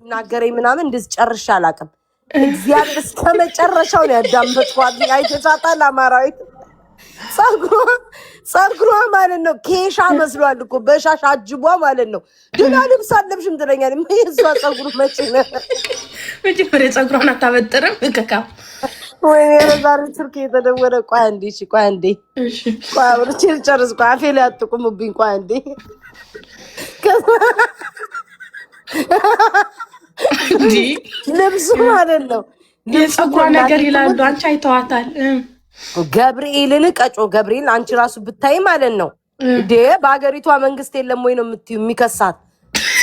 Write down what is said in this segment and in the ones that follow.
ናገረኝ ምናምን እንደዚህ ጨርሼ አላውቅም። እግዚአብሔር እስከመጨረሻው ነው ያዳመጥኳት። አይተሳታል አማራዊት ጸጉሯ ማለት ነው ኬሻ መስሏል እኮ በሻሽ አጅቧ ማለት ነው። ደህና ልብስ አለብሽም ትለኛለች። የእሷ ጸጉሩ መቼ ነው መጀመሪያ ጸጉሯን አታበጥርም? እከካ ወይ ዛሬ ስልክ የተደወለ ቆይ አንዴ ቆይ አንዴ ቆይ አብርቼ ልጨርስ። ቆይ አፌ ላይ አትቁምብኝ። ቆይ አንዴ ልብሱ ማለት ነው የጸጉሯ ነገር ይላሉ። አንቺ አይተዋታል? ገብርኤልን ቀጮ ገብርኤል አንቺ ራሱ ብታይ ማለት ነው እንዴ በአገሪቷ መንግስት የለም ወይ ነው የምትዩ? የሚከሳት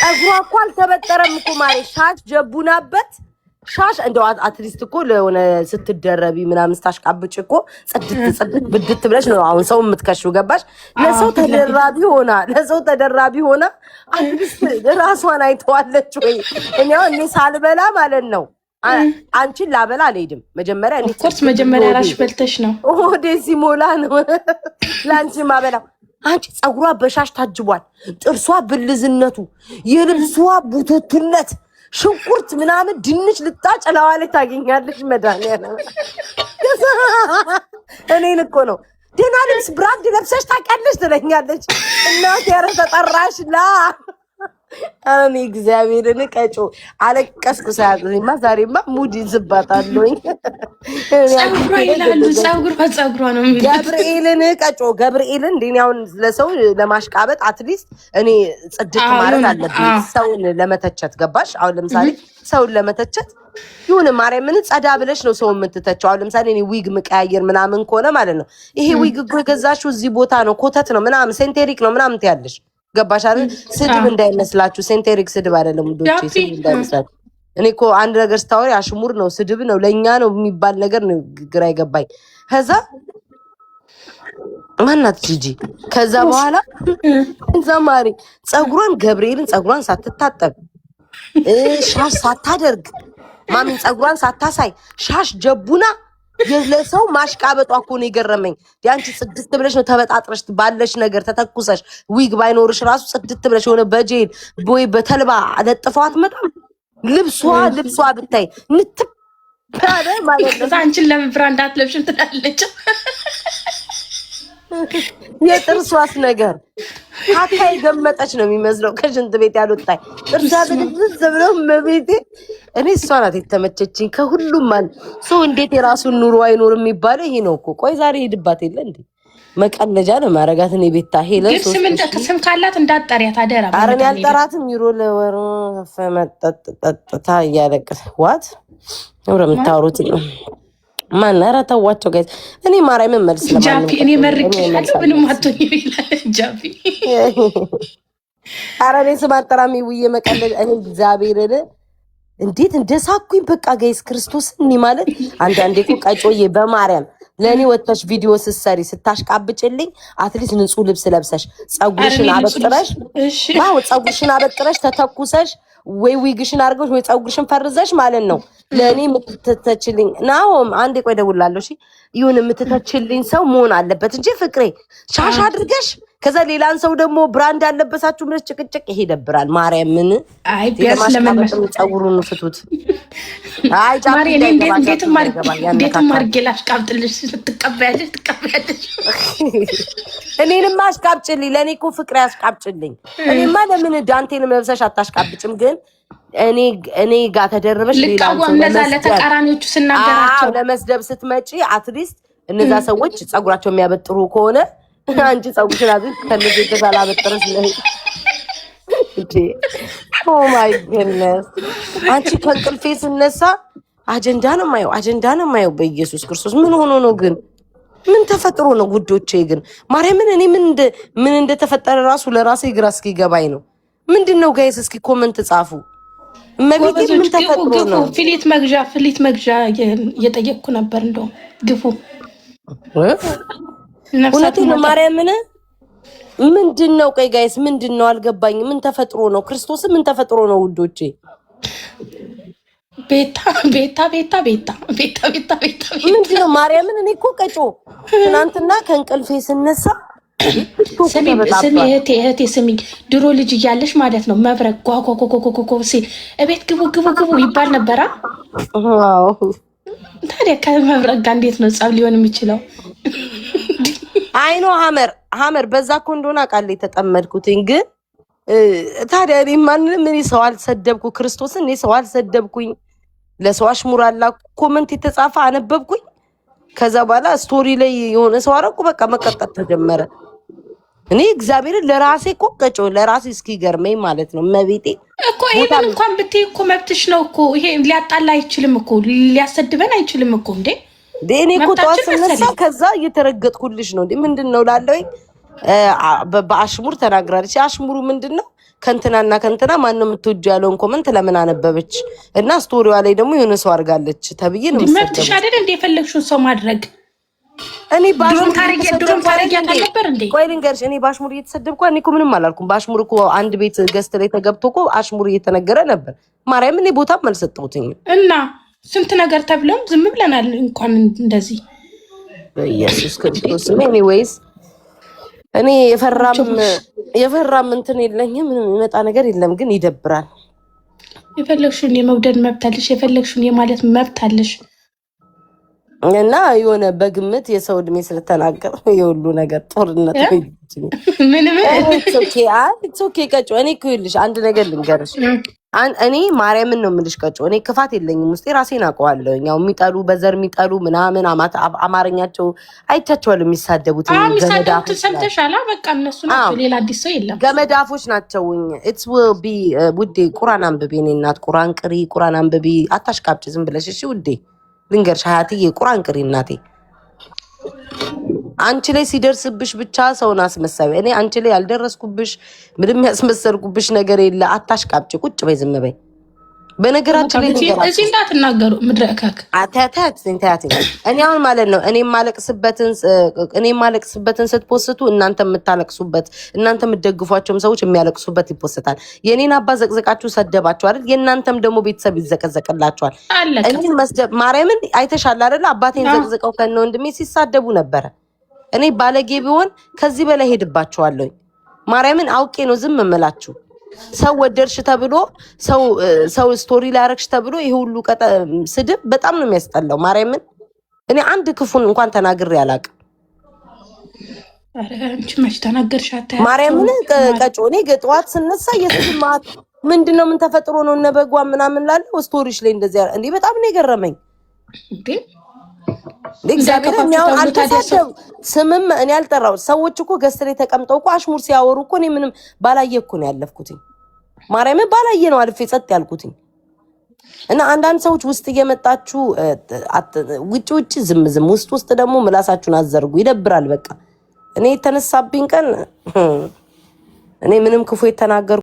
ጸጉሯ እኮ አልተበጠረም እኮ ማለት ሻሽ ጀቡናበት ሻሽ እንደው አትሊስት እኮ ለሆነ ስትደረቢ ምናምን ስታሽቃብጭ እኮ ጽድት ብድት ብለሽ ነው አሁን ሰው የምትከሽው። ገባሽ? ለሰው ተደራቢ ሆና አትሊስት ራሷን አይተዋለች ወይ? እኔ ሳልበላ ማለት ነው አንቺን ላበላ አልሄድም። መጀመሪያ መጀመሪያ ራሽ በልተሽ ነው ወደዚ ሞላ ነው ላንቺ ማበላው። አንቺ ጸጉሯ በሻሽ ታጅቧል። ጥርሷ ብልዝነቱ፣ የልብሷ ቡቱቱነት፣ ሽንኩርት ምናምን ድንች ልጣጭ ለዋለ ታገኛለሽ። መድኃኒዓለም እኔን እኮ ነው ደህና ልብስ ብራንድ ለብሰሽ ታውቂያለሽ ትለኛለች። እናቴ ኧረ ተጠራሽ ላ እኔ እግዚአብሔርን ቀጮ አለቀስኩ። ሳያዝኝማ ዛሬማ ሙድ ይዝባታለኝ። ጸጉሯ ነው ገብርኤልን ቀጮ ገብርኤልን እንዴ አሁን ለሰው ለማሽቃበጥ አትሊስት እኔ ጽድቅ ማለት አለብኝ ሰውን ለመተቸት። ገባሽ? አሁን ለምሳሌ ሰውን ለመተቸት ይሁን ማርያምን ጸዳ ብለሽ ነው ሰው የምትተቸው። አሁን ለምሳሌ እኔ ዊግ ምቀያየር ምናምን ከሆነ ማለት ነው ይሄ ዊግ እኮ የገዛሽው እዚህ ቦታ ነው ኮተት ነው ምናምን ሴንቴሪክ ነው ምናምን ትያለሽ። ገባሽ አይደል? ስድብ እንዳይመስላችሁ ሴንቴሪክ ስድብ አይደለም ውዶቼ፣ ስድብ እንዳይመስላችሁ። እኔ እኮ አንድ ነገር ስታወሪ አሽሙር ነው ስድብ ነው ለኛ ነው የሚባል ነገር ነው ግራ ይገባኝ። ከዛ ማናት ጂጂ ከዛ በኋላ ዘማሪ ጸጉሯን ገብርኤልን ጸጉሯን ሳትታጠብ ሻሽ ሳታደርግ ማሚን ጸጉሯን ሳታሳይ ሻሽ ጀቡና ለሰው ማሽቃበጧ እኮ ነው የገረመኝ። ያንቺ ጽድት ብለሽ ነው ተበጣጥረሽ ባለሽ ነገር ተተኩሰሽ ዊግ ባይኖርሽ ራሱ ጽድት ብለሽ የሆነ በጄል ወይ በተልባ ለጥፈዋት መጣም ልብሷ ብታይ ንትብ ታረ ማለት ነው። አንቺን ለምን ብራንድ አትለብሽም ትላለች። የጥርሷስ ነገር ካታይ ገመጠች ነው የሚመስለው ከሽንት ቤት ያልወጣኝ ጥርሷ ብድብዝ ብለው መቤቴ። እኔ እሷ ናት የተመቸችኝ ከሁሉም ማለት ሰው እንዴት የራሱን ኑሮ አይኖርም የሚባለው ይሄ ነው እኮ። ቆይ ዛሬ ሄድባት የለ እንዴ መቀለጃ ነው ማረጋት። እኔ ቤታ ሄለን ስም ካላት እንዳጠሪያት አደራ። ኧረ እኔ አልጠራትም። ዩሮ ለወሮ ፈመጠጥታ እያለቀሰ ዋት ነው የምታወሩት ነው ማን? ኧረ ተዋቸው ጋይስ። እኔ ማርያምን መልስ ጃፒ እኔ መርቄሻለሁ ምንም አትሆኝ ይላል ጃፒ። ኧረ እኔ ስም አጠራሚ ውዬ መቀለድ እኔ እግዚአብሔርን እንዴት እንደሳኩኝ በቃ ጋይስ ክርስቶስ። እኔ ማለት አንዳንዴ እኮ ቀጮዬ በማርያም ለእኔ ወጥተሽ ቪዲዮ ስትሰሪ ስታሽቃብጭልኝ አትሊስት ንጹህ ልብስ ለብሰሽ ጸጉርሽን አበጥረሽ ተተኩሰሽ ወይ ዊግሽን አድርገሽ ወይ ጸጉርሽን ፈርዘሽ ማለት ነው ለእኔ የምትተችልኝ ናሆም አንዴ ቆይ እደውላለሁ። እሺ ይሁን የምትተችልኝ ሰው መሆን አለበት እንጂ ፍቅሬ ሻሽ አድርገሽ ከዛ ሌላን ሰው ደግሞ ብራንድ ያለበሳችሁ ምንስ ጭቅጭቅ ይሄ ይደብራል። ማርያምን አይ ቢያስ ለምን ጸጉሩን ፍቱት። አይ ጃፒ እንዴት ማርጌ ላሽቃብጥልሽ ትቀበያለሽ። እኔንም አሽቃብጭልኝ። ለእኔ እኮ ፍቅሬ አሽቃብጭልኝ። እኔማ ለምን ዳንቴንም ለብሰሽ አታሽቃብጭም? ግን እኔ ጋር ተደረበሽ ሌላን ሰው ለተቃራኒዎቹ ስናገራቸው ለመስደብ ስትመጪ አትሊስት እነዛ ሰዎች ጸጉራቸው የሚያበጥሩ ከሆነ አንቺ ጸጉርሽን አዝን ከነዚህ የተሳላ በጥረስ ነው እንዴ? ኦ ማይ ጎድነስ። አንቺ ከእንቅልፌ ስነሳ አጀንዳ ነው የማየው በኢየሱስ ክርስቶስ። ምን ሆኖ ነው ግን? ምን ተፈጥሮ ነው ጉዶቼ? ግን ማርያምን እኔ ምን እንደተፈጠረ ራሱ ለራሴ ግራ እስኪገባኝ ነው። ምንድነው ጋይስ? እስኪ ኮመንት ጻፉ። እመቤቴ ምን ተፈጥሮ ነው? ፍሊት መግዣ እየጠየቅኩ ነበር። እንደውም ግፉ እውነቴን ነው ማርያምን። ምንድነው? ቆይ ጋይስ ምንድነው? አልገባኝም። ምን ተፈጥሮ ነው? ክርስቶስ ምን ተፈጥሮ ነው ውዶቼ? ቤታ ምንድነው? ማርያምን እኔ እኮ ቀጮ ትናንትና ከእንቅልፌ ስነሳ ስሚ እህቴ ስሚ፣ ድሮ ልጅ እያለሽ ማለት ነው መብረቅ ጓጓጓጓጓጓ ሲል እቤት ግቡ ግቡ ግቡ ይባል ነበራ። ታዲያ ከመብረቅ ጋር እንዴት ነው ጸብ ሊሆን የሚችለው? አይኖ ሀመር በዛ እኮ እንደሆነ አውቃለሁ የተጠመድኩትኝ። ግን ታዲያ እኔ ማንንም እኔ ሰው አልሰደብኩ፣ ክርስቶስን እኔ ሰው አልሰደብኩኝ። ለሰው አሽሙር አላ ኮመንት የተጻፈ አነበብኩኝ። ከዛ በኋላ ስቶሪ ላይ የሆነ ሰው አረቁ፣ በቃ መቀጥቀጥ ተጀመረ። እኔ እግዚአብሔርን ለራሴ እኮ ቀጮ ለራሴ እስኪገርመኝ ማለት ነው መቤቴ እኮ ይሄን እንኳን ብትይ እኮ መብትሽ ነው እኮ። ይሄ ሊያጣላ አይችልም እኮ ሊያሰድበን አይችልም እኮ እንዴ። እኔ እኮ ጠዋት ስነሳ ከዛ እየተረገጥኩልሽ ነው እንዴ ምንድን ነው ላለኝ በአሽሙር ተናግራለች። አሽሙሩ ምንድን ነው? ከንትናና ከንትና ማን ነው የምትወጂው ያለውን ኮመንት ለምን አነበበች? እና ስቶሪዋ ላይ ደግሞ የሆነ ሰው አድርጋለች ተብዬ ነው መብትሽ አይደል እንደ የፈለግሽውን ሰው ማድረግ። እኔ ድሮም ታረጊያ ነበር እንዴ? ቆይ ልንገርሽ፣ እኔ በአሽሙር እየተሰደብኩ እኔ እኮ ምንም አላልኩም። በአሽሙር እኮ አንድ ቤት ገስት ላይ ተገብቶ እኮ አሽሙር እየተነገረ ነበር። ማርያም እኔ ቦታም አልሰጠሁትኝም እና ስንት ነገር ተብሎም ዝም ብለናል። እንኳን እንደዚህ በኢየሱስ ክርስቶስ እኔ ወይስ እኔ የፈራም እንትን የለኝም። ምንም የሚመጣ ነገር የለም። ግን ይደብራል። የፈለግሽውን የመውደድ መብት አለሽ፣ የፈለግሽውን የማለት መብት አለሽ። እና የሆነ በግምት የሰው እድሜ ስለተናገር የሁሉ ነገር ጦርነት ኦኬ ቀጮ እኔ እኮ ይኸውልሽ አንድ ነገር ልንገርሽ። እኔ ማርያምን ነው የምልሽ ቀጮ። እኔ ክፋት የለኝም ውስጤ፣ ራሴን አውቀዋለሁ። ያው የሚጠሉ በዘር የሚጠሉ ምናምን አማርኛቸው አይቻቸዋል የሚሳደቡት ሰምተሻላ። በቃ እነሱ ናቸው፣ ሌላ አዲስ ሰው የለም። ገመዳፎች ናቸው። ኢትስ ዊል ቢ ውዴ። ቁራን አንብቢ የኔ እናት፣ ቁራን ቅሪ፣ ቁራን አንብቢ። አታሽቃብጭ ዝም ብለሽ እሺ ውዴ። ልንገርሽ ሀያትዬ ቁራን ቅሪ እናቴ። አንቺ ላይ ሲደርስብሽ ብቻ ሰውን አስመሳቢ። እኔ አንቺ ላይ ያልደረስኩብሽ ምንም ያስመሰልኩብሽ ነገር የለ። አታሽቃብጭ፣ ቁጭ በይ፣ ዝም በይ። በነገራችን ላይ እዚህ እንዳትናገሩ ምድረካክ አታታት እኔ አሁን ማለት ነው እኔ ማለቅስበትን ስትፖስቱ እናንተ የምታለቅሱበት እናንተ የምትደግፏቸውም ሰዎች የሚያለቅሱበት ይፖስታል። የኔን አባ ዘቅዘቃችሁ ሰደባችሁ አይደል? የእናንተም ደግሞ ቤተሰብ ይዘቀዘቅላችኋል። እኔን መስደብ ማርያምን አይተሻል አይደል? አባቴን ዘቅዘቀው ከነ ወንድሜ ሲሳደቡ ነበረ። እኔ ባለጌ ቢሆን ከዚህ በላይ ሄድባችኋለሁ። ማርያምን አውቄ ነው ዝም እምላችሁ። ሰው ወደድሽ ተብሎ ሰው ስቶሪ ላይ አረግሽ ተብሎ ይሄ ሁሉ ስድብ በጣም ነው የሚያስጠላው። ማርያምን እኔ አንድ ክፉን እንኳን ተናግሬ አላውቅም። አንቺ መች ተናገርሽ? ማርያምን ቀጮ እኔ ጠዋት ስነሳ የስማት ምንድነው ምን ተፈጥሮ ነው እነበጓ ምናምን ላለው ስቶሪሽ ላይ እንደዚህ እንዴ በጣም ነው የገረመኝ እንዴ። እግዚአብሔርኛው አልተሳደብ ስምም እኔ ያልጠራው ሰዎች እኮ ገስት ላይ ተቀምጠው እኮ አሽሙር ሲያወሩ እኮ እኔ ምንም ባላየ እኮ ነው ያለፍኩትኝ። ማርያምን ባላየ ነው አልፌ ጸጥ ያልኩትኝ። እና አንዳንድ ሰዎች ውስጥ እየመጣችሁ ውጭ ዝም ውስጥ ደግሞ ምላሳችሁን አዘርጉ። ይደብራል። በቃ እኔ የተነሳብኝ ቀን እኔ ምንም ክፉ የተናገርኩ